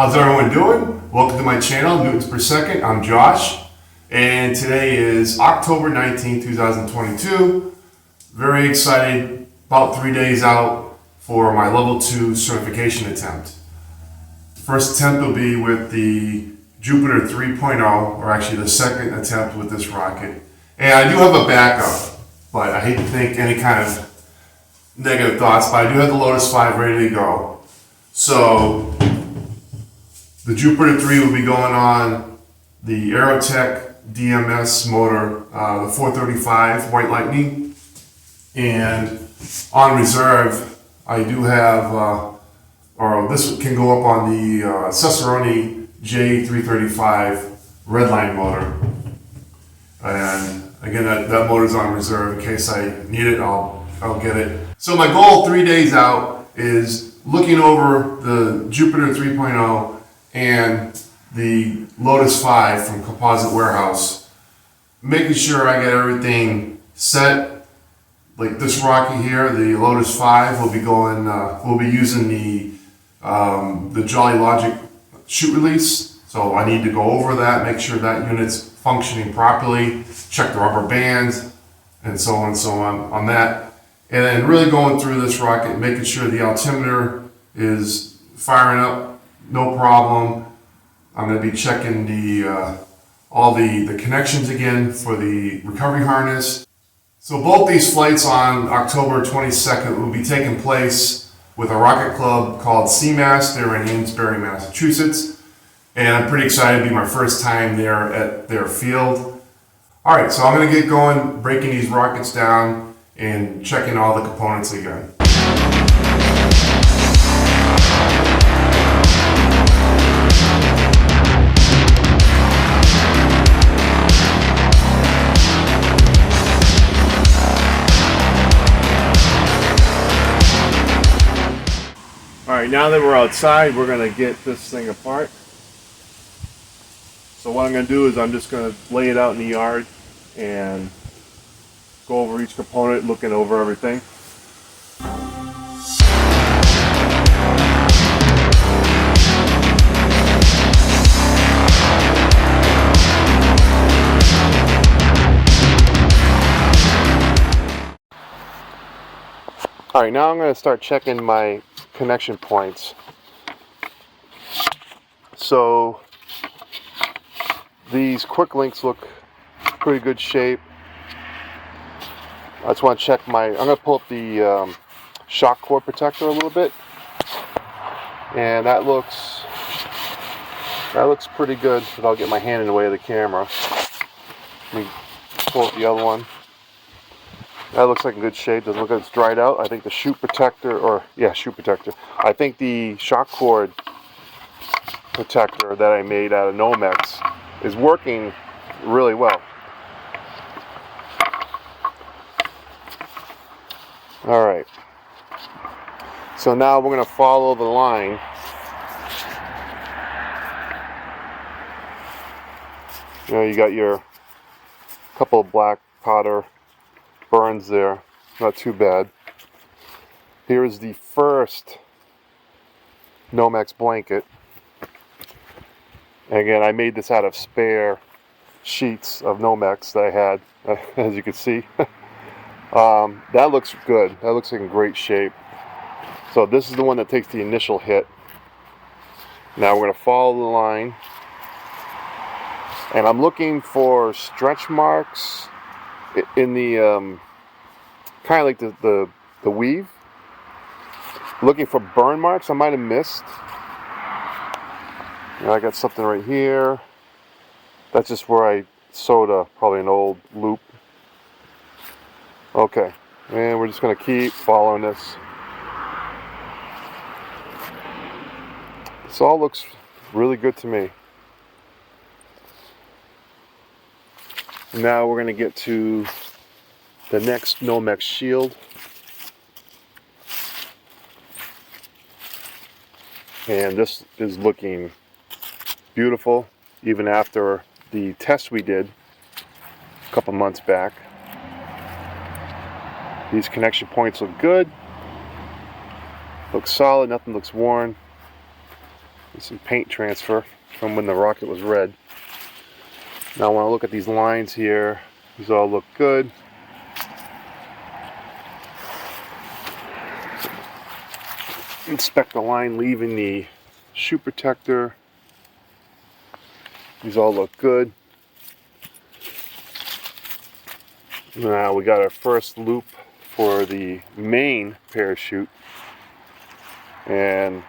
How's everyone doing? Welcome to my channel, Newtons per Second. I'm Josh, and today is October 19, 2022. Very excited, about 3 days out for my level 2 certification attempt. First attempt will be with the Jupiter 3.0, or actually the second attempt with this rocket. And I do have a backup, but I hate to think any kind of negative thoughts, but I do have the Lotus 5 ready to go. So the Jupiter 3 will be going on the Aerotech DMS motor, the 435 White Lightning. And on reserve, I do have, or this can go up on the Cicerone J435W Redline motor. And again, that motor's on reserve in case I need it, I'll get it. So my goal 3 days out is looking over the Jupiter 3.0 and the Lotus 5 from Composite Warehouse, making sure I get everything set. Like this rocket here, the Lotus 5 will be going. We'll be using the Jolly Logic chute release. So I need to go over that, make sure that unit's functioning properly, check the rubber bands, and so on that. And then really going through this rocket, making sure the altimeter is firing up. No problem. I'm going to be checking all the connections again for the recovery harness. So both these flights on October 22nd will be taking place with a rocket club called CMASS. They're in Amesbury, Massachusetts. And I'm pretty excited to be my first time there at their field. All right, so I'm going to get going, breaking these rockets down and checking all the components again. Alright, now that we're outside, we're going to get this thing apart. So what I'm going to do is I'm just going to lay it out in the yard and go over each component, looking over everything. Alright, now I'm going to start checking my connection points. So these quick links look pretty good shape. I just want to check I'm going to pull up the shock cord protector a little bit, and that looks pretty good without getting my hand in the way of the camera. Let me pull up the other one. That looks like in good shape. Doesn't look like it's dried out. I think the chute protector, I think the shock cord protector that I made out of Nomex is working really well. All right. So now we're going to follow the line. You know, you got your couple of black powder burns there, not too bad. Here's the first Nomex blanket. And again, I made this out of spare sheets of Nomex that I had, as you can see. That looks good. That looks in great shape. So this is the one that takes the initial hit. Now we're going to follow the line. And I'm looking for stretch marks in the kind of like the weave. Looking for burn marks I might have missed. I got something right here. That's just where I sewed probably an old loop. Okay, and we're just going to keep following this. This all looks really good to me. Now we're going to get to the next Nomex shield. And this is looking beautiful, even after the test we did a couple months back. These connection points look good, look solid, nothing looks worn. Some paint transfer from when the rocket was red. Now when I look at these lines here, these all look good. Inspect the line leaving the shoe protector. These all look good. Now we got our first loop for the main parachute, and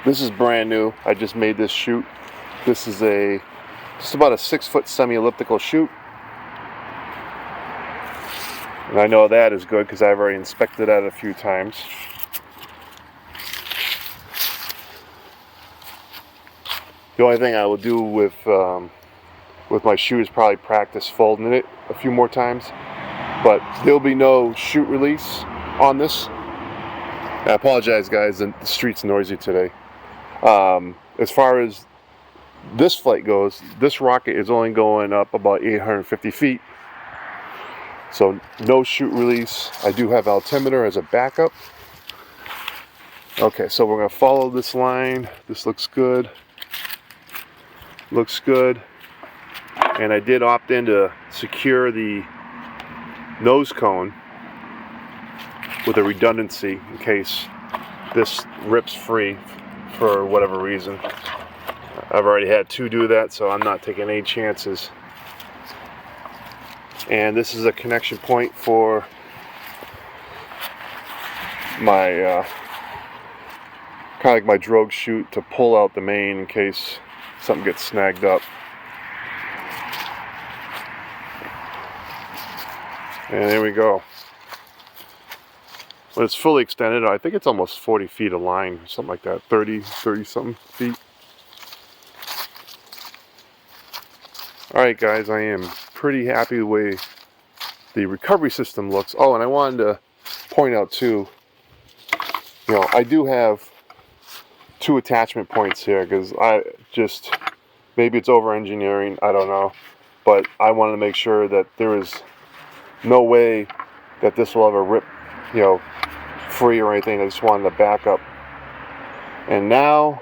this is brand new. I just made this chute. This is just about a 6-foot semi-elliptical chute, and I know that is good because I've already inspected that a few times. The only thing I will do with my chute is probably practice folding it a few more times, but there'll be no chute release on this. I apologize, guys, the street's noisy today. As far as this flight goes, this rocket is only going up about 850 feet, so no chute release. I do have altimeter as a backup. Okay, so we're going to follow this line. This looks good. Looks good. And I did opt in to secure the nose cone with a redundancy in case this rips free for whatever reason. I've already had 2 do that, so I'm not taking any chances. And this is a connection point for my kind of like my drogue chute to pull out the main in case something gets snagged up. And there we go. When it's fully extended, I think it's almost 40 feet of line, something like that, 30 something feet. Alright guys, I am pretty happy the way the recovery system looks. Oh, and I wanted to point out too, I do have 2 attachment points here because maybe it's over engineering, I don't know, but I wanted to make sure that there is no way that this will ever rip, free or anything. I just wanted to back up. And now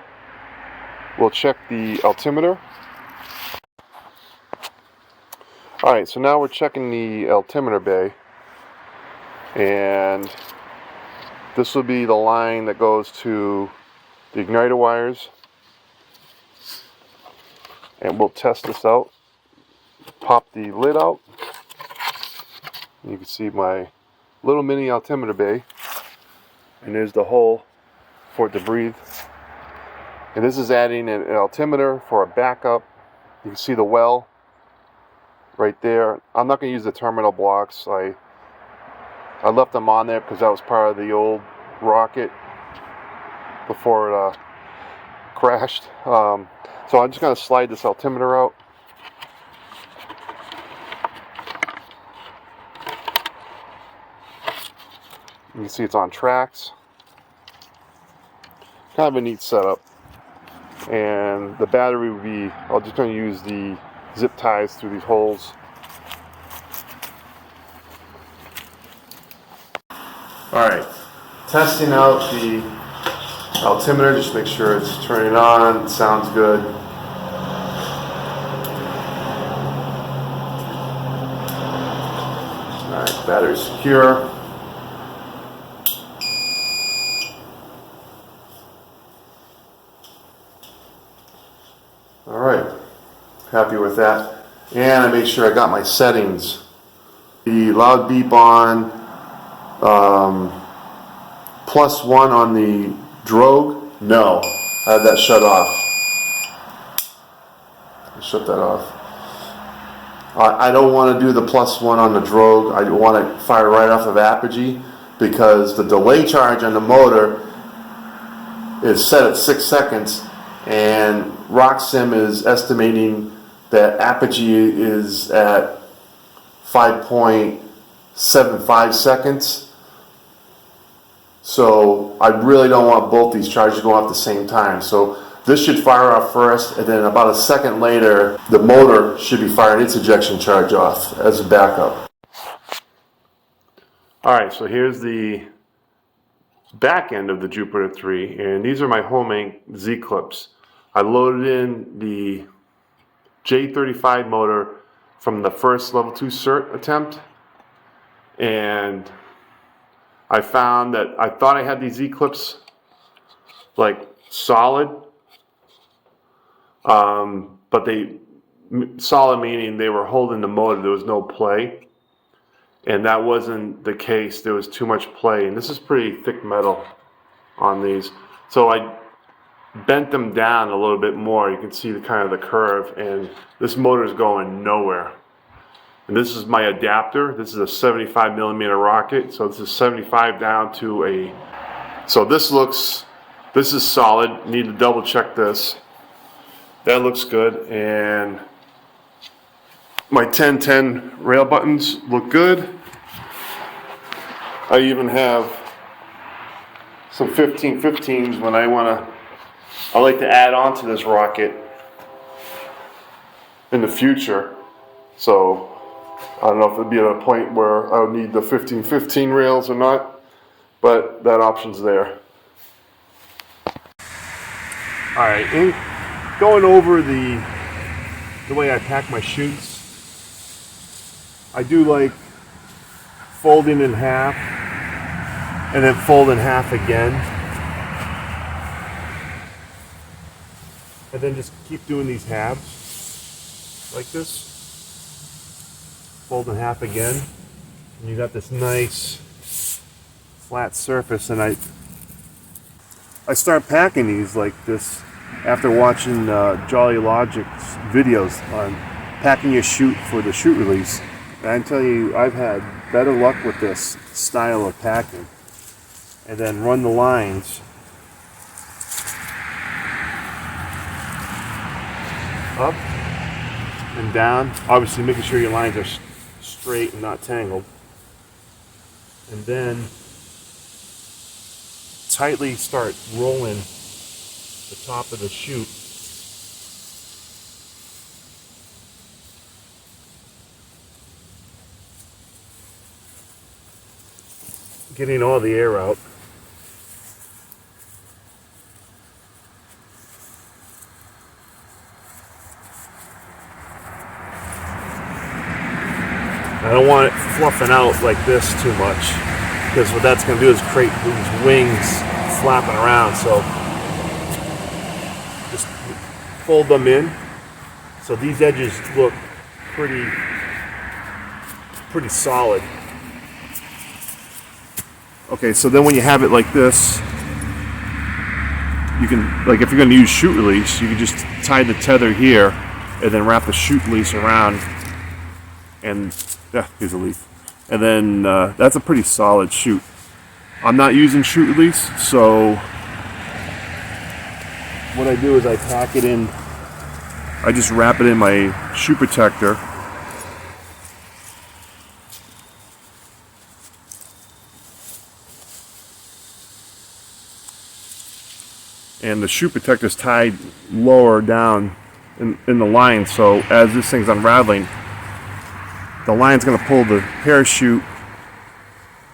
we'll check the altimeter. Alright, so now we're checking the altimeter bay, and this will be the line that goes to the igniter wires, and we'll test this out. Pop the lid out. You can see my little mini altimeter bay, and there's the hole for it to breathe. And this is adding an altimeter for a backup. You can see the well right there. I'm not going to use the terminal blocks. I left them on there because that was part of the old rocket before it crashed. So I'm just going to slide this altimeter out. You can see it's on tracks. Kind of a neat setup. And the battery would be, I'm just going to use the zip ties through these holes. Alright, testing out the altimeter, just make sure it's turning on, it sounds good. Alright, battery secure. Alright, happy with that. And I made sure I got my settings. The loud beep on, +1 on the drogue, no, I had that shut off. Shut that off. I don't want to do the +1 on the drogue. I want to fire right off of apogee because the delay charge on the motor is set at 6 seconds, and RockSim is estimating that apogee is at 5.75 seconds. So I really don't want both these charges going off at the same time. So this should fire off first, and then about a second later, the motor should be firing its ejection charge off as a backup. Alright, so here's the back end of the Jupiter 3, and these are my homemade Z clips. I loaded in the J35 motor from the first level 2 cert attempt, and I found that I thought I had these Z clips like solid, but solid meaning they were holding the motor, there was no play, and that wasn't the case. There was too much play, and this is pretty thick metal on these, so I bent them down a little bit more. You can see the kind of the curve, and this motor is going nowhere. And this is my adapter. This is a 75 millimeter rocket, so this is 75 down to a, so this is solid. Need to double check this. That looks good, and my 1010 rail buttons look good. I even have some 1515s when I like to add on to this rocket in the future. So I don't know if it'd be at a point where I would need the 1515 rails or not, but that option's there. All right, going over the way I pack my chutes, I do like folding in half and then fold in half again. And then just keep doing these halves like this. Fold in half again. And you got this nice flat surface, and I start packing these like this after watching Jolly Logic's videos on packing your chute for the chute release. And I tell you, I've had better luck with this style of packing. And then run the lines up and down, obviously making sure your lines are straight and not tangled, and then tightly start rolling the top of the chute. Getting all the air out. I don't want it fluffing out like this too much, because what that's going to do is create these wings flapping around. So just fold them in so these edges look pretty solid. Okay, so then when you have it like this, you can, like if you're going to use chute release, you can just tie the tether here and then wrap the chute release around, and yeah, here's a leaf. And then that's a pretty solid chute. I'm not using chute release, so what I do is I pack it in, I just wrap it in my chute protector. And the chute protector is tied lower down in the line, so as this thing's unraveling, the line's going to pull the parachute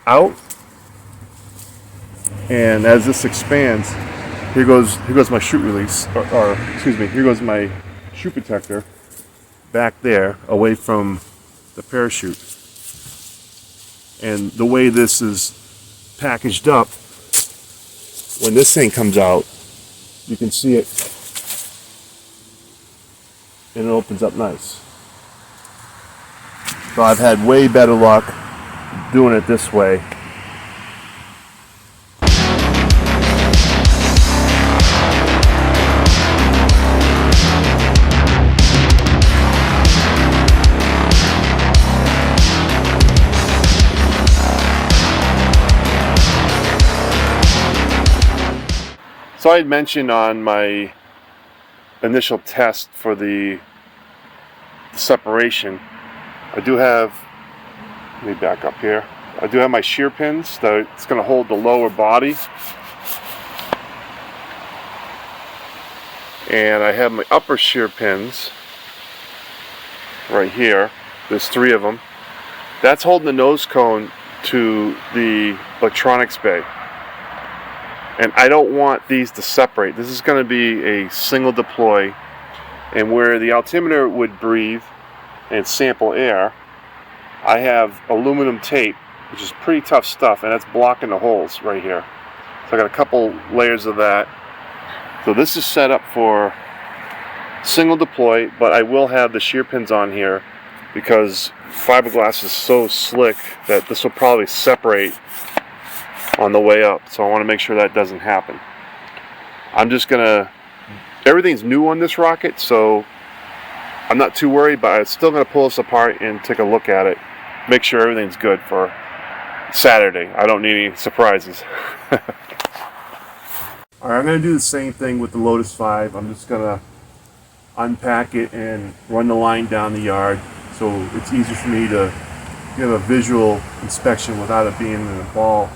out, and as this expands, here goes my chute release, or excuse me, here goes my chute protector back there, away from the parachute. And the way this is packaged up, when this thing comes out, you can see it, and it opens up nice. So I've had way better luck doing it this way. So I had mentioned on my initial test for the separation, I do have, let me back up here, I do have my shear pins that it's going to hold the lower body, and I have my upper shear pins right here. There's 3 of them. That's holding the nose cone to the electronics bay. And I don't want these to separate. This is going to be a single deploy, and where the altimeter would breathe and sample air, I have aluminum tape, which is pretty tough stuff, and that's blocking the holes right here. So I got a couple layers of that. So this is set up for single deploy, but I will have the shear pins on here because fiberglass is so slick that this will probably separate on the way up. So I want to make sure that doesn't happen. I'm just gonna, everything's new on this rocket, so I'm not too worried, but I'm still gonna pull this apart and take a look at it, make sure everything's good for Saturday. I don't need any surprises. Alright, I'm going to do the same thing with the Lotus 5. I'm just going to unpack it and run the line down the yard so it's easier for me to give a visual inspection without it being in a ball.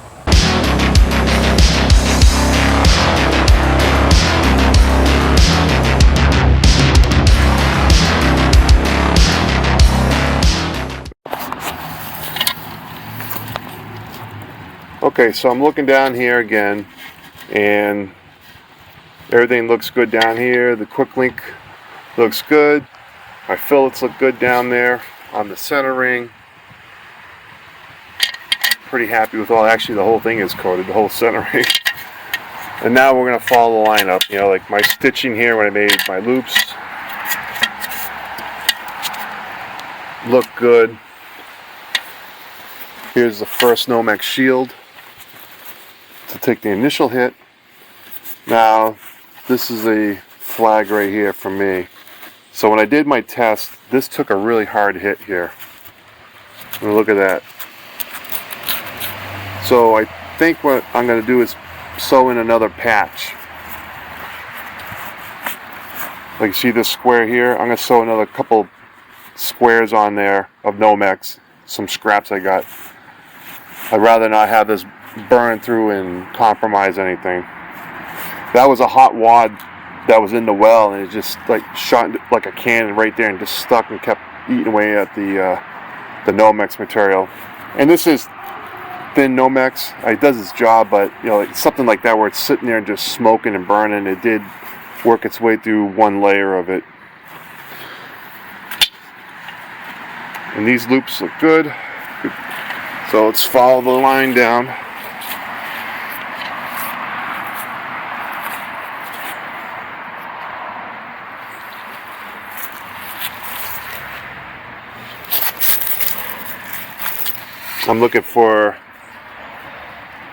Okay, so I'm looking down here again, and everything looks good down here. The quick link looks good. My fillets look good down there on the center ring. Pretty happy with all, actually the whole thing is coated, the whole center ring. And now we're going to follow the line up, you know, like my stitching here when I made my loops. Look good. Here's the first Nomex shield to take the initial hit. Now this is a flag right here for me. So when I did my test, this took a really hard hit here. And look at that. So I think what I'm going to do is sew in another patch. Like you see this square here, I'm going to sew another couple squares on there of Nomex, some scraps I got. I'd rather not have this burn through and compromise anything. That was a hot wad that was in the well, and it just like shot like a cannon right there and just stuck and kept eating away at the Nomex material. And this is thin Nomex. It does its job, but you know, like something like that where it's sitting there and just smoking and burning, it did work its way through one layer of it. And these loops look good. So let's follow the line down. I'm looking for,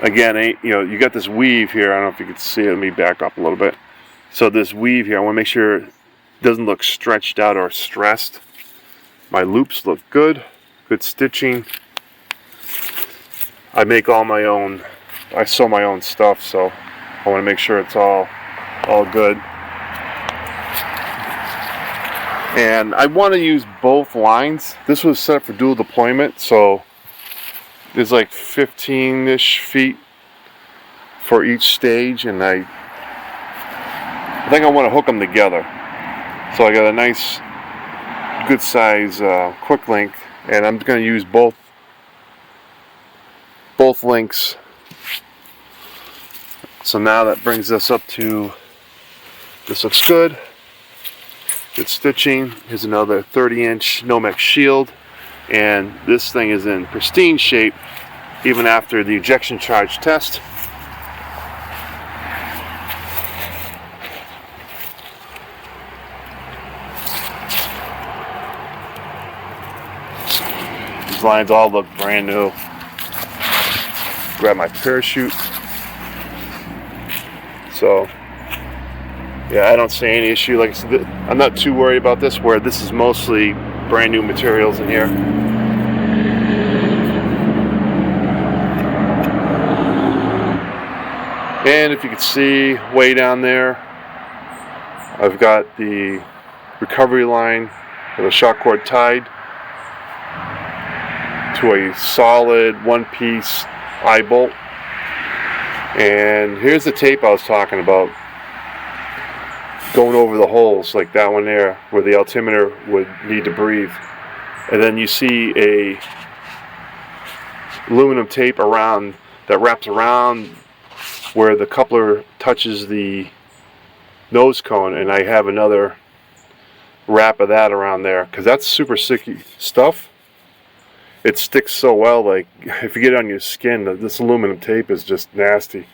again, you know, you got this weave here. I don't know if you can see it. Let me back up a little bit. So this weave here, I want to make sure it doesn't look stretched out or stressed. My loops look good. Good stitching. I make all my own, I sew my own stuff, so I want to make sure it's all good. And I want to use both lines. This was set up for dual deployment, so there's like 15-ish feet for each stage, and I think I want to hook them together. So I got a nice, good size quick link, and I'm going to use both links. So now that brings us up to, this looks good. Good stitching. Here's another 30-inch Nomex shield, and this thing is in pristine shape even after the ejection charge test. These lines all look brand new. Grab my parachute. So yeah, I don't see any issue. Like I said, I'm not too worried about this, where this is mostly brand new materials in here. And if you can see way down there, I've got the recovery line with a shock cord tied to a solid one-piece eye bolt. And here's the tape I was talking about, going over the holes like that one there where the altimeter would need to breathe. And then you see a aluminum tape around that wraps around where the coupler touches the nose cone, and I have another wrap of that around there, because that's super sticky stuff. It sticks so well, like if you get it on your skin, this aluminum tape is just nasty.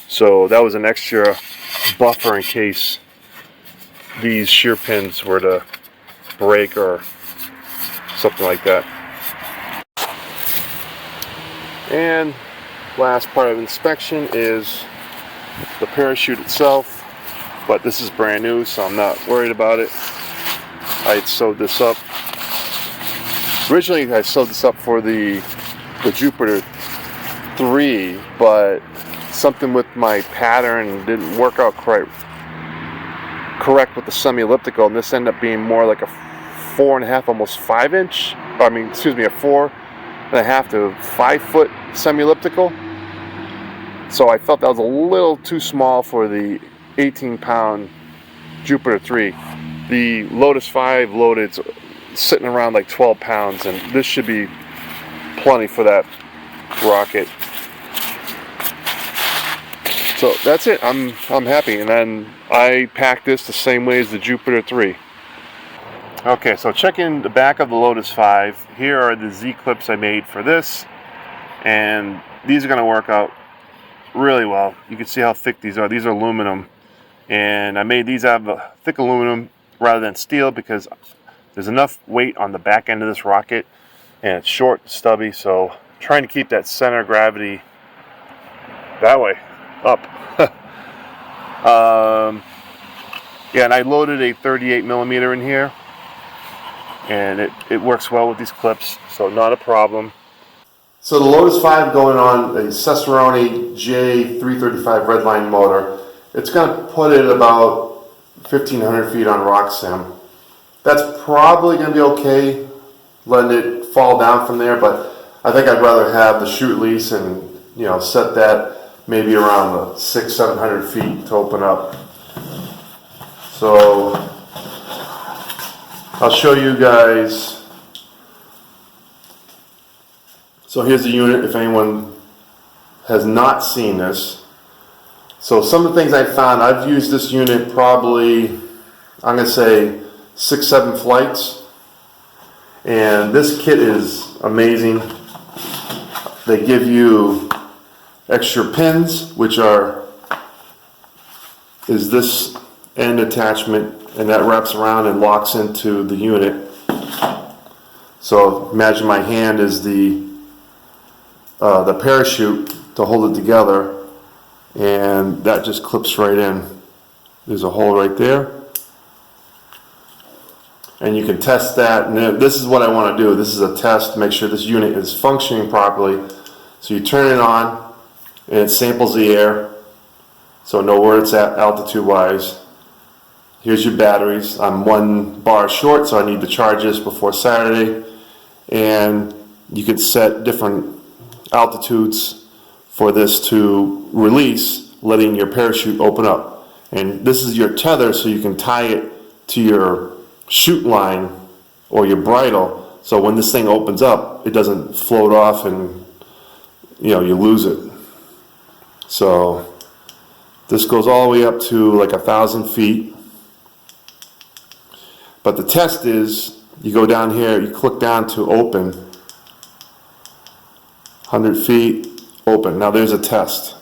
So that was an extra buffer in case these shear pins were to break or something like that. And last part of inspection is the parachute itself, but this is brand new, so I'm not worried about it. I had sewed this up. Originally I sewed this up for the Jupiter 3, but something with my pattern didn't work out correct with the semi-elliptical, and this ended up being more like a 4.5, almost 5 inch, a 4.5 to 5 foot semi-elliptical. So I felt that was a little too small for the 18-pound Jupiter 3. The Lotus 5 loaded's sitting around like 12 pounds, and this should be plenty for that rocket. So that's it. I'm happy, and then I packed this the same way as the Jupiter 3. Okay, so checking the back of the Lotus 5. Here are the Z clips I made for this, and these are going to work out really well. You can see how thick these are. These are aluminum, and I made these out of thick aluminum rather than steel because there's enough weight on the back end of this rocket, and it's short and stubby, so trying to keep that center of gravity that way, up. Yeah, and I loaded a 38 millimeter in here, and it works well with these clips, so not a problem. So the Lotus 5 going on a Cicerone J435W redline motor. It's going to put it about 1,500 feet on RockSim. That's probably going to be okay, letting it fall down from there, but I think I'd rather have the chute lease and, you know, set that maybe around the 600-700 feet to open up. So I'll show you guys. So here's the unit if anyone has not seen this. So some of the things I found, I've used this unit probably, I'm going to say 6-7 flights, and this kit is amazing. They give you extra pins, which is this end attachment, and that wraps around and locks into the unit. So imagine my hand is the parachute to hold it together, and that just clips right in. There's a hole right there, and you can test that. And this is what I want to do. This is a test to make sure this unit is functioning properly. So you turn it on, and it samples the air, so know where it's at altitude wise. Here's your batteries. I'm 1 bar short, so I need to charge this before Saturday, and you could set different altitudes for this to release, letting your parachute open up. And this is your tether, so you can tie it to your chute line or your bridle, so when this thing opens up, it doesn't float off and, you know, you lose it. So this goes all the way up to like 1,000 feet. But the test is, you go down here, you click down to open, 100 feet, open. Now there's a test.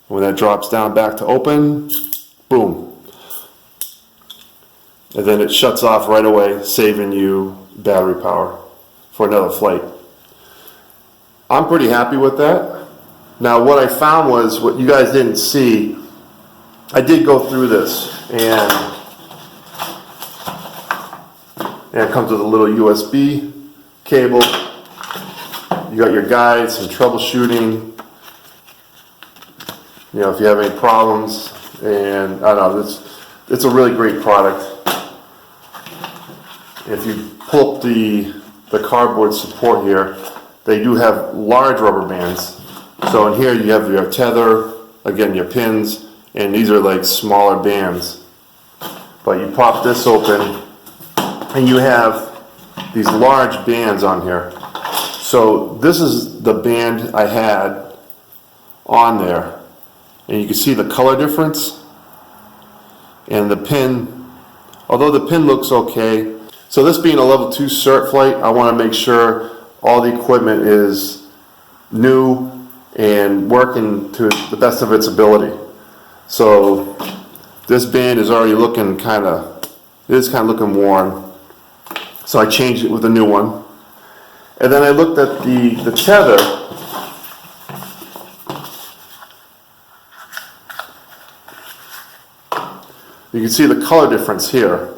When that drops down back to open, boom. And then it shuts off right away, saving you battery power for another flight. I'm pretty happy with that. Now what I found was, what you guys didn't see, I did go through this, and it comes with a little USB cable. You got your guides and troubleshooting. You know, if you have any problems, and I don't know, it's a really great product. If you pull up the cardboard support here, they do have large rubber bands. So in here you have your tether, again your pins, and these are like smaller bands. But you pop this open, and you have these large bands on here. So this is the band I had on there, and you can see the color difference. And the pin, although the pin looks okay, so this being a level 2 cert flight, I want to make sure all the equipment is new and working to the best of its ability. So this band is already looking it is kind of looking worn. So I changed it with a new one. And then I looked at the tether. You can see the color difference here.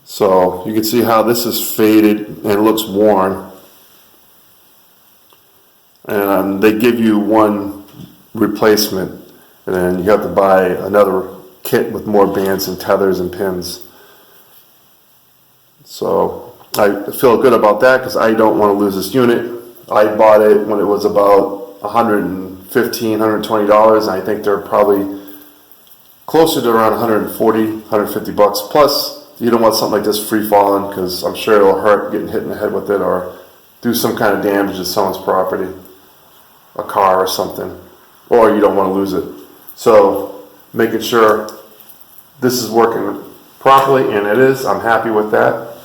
So you can see how this is faded and looks worn. And they give you one replacement, and then you have to buy another kit with more bands and tethers and pins. So I feel good about that because I don't want to lose this unit. I bought it when it was about $115, $120, and I think they're probably closer to around 140, 150 bucks. Plus, you don't want something like this free falling because I'm sure it'll hurt getting hit in the head with it or do some kind of damage to someone's property, a car or something, or you don't want to lose it. So making sure this is working properly, and it is. I'm happy with that.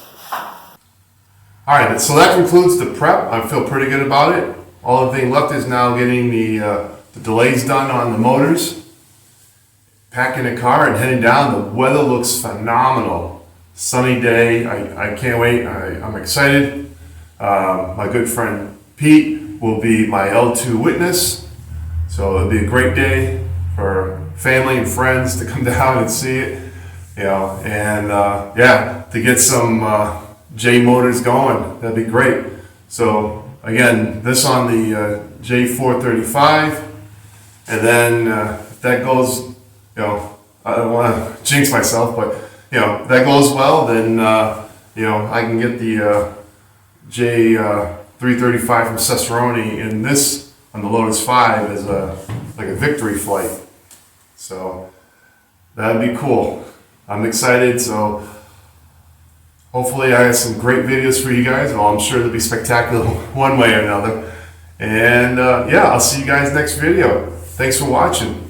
All right, so that concludes the prep. I feel pretty good about it. All the thing left is now getting the delays done on the motors, packing the car and heading down. The weather looks phenomenal. Sunny day. I can't wait. I'm excited. My good friend Pete will be my L2 witness. So it'll be a great day for family and friends to come down and see it. You know, and yeah, to get some J motors going. That'd be great. So again, this on the J435, and then if that goes, you know, I don't want to jinx myself, but you know, if that goes well, then you know, I can get the J335 from Cicerone in this on the Lotus 5 as like a victory flight. So that'd be cool. I'm excited. So hopefully I have some great videos for you guys. Well, I'm sure they'll be spectacular one way or another. And yeah, I'll see you guys next video. Thanks for watching.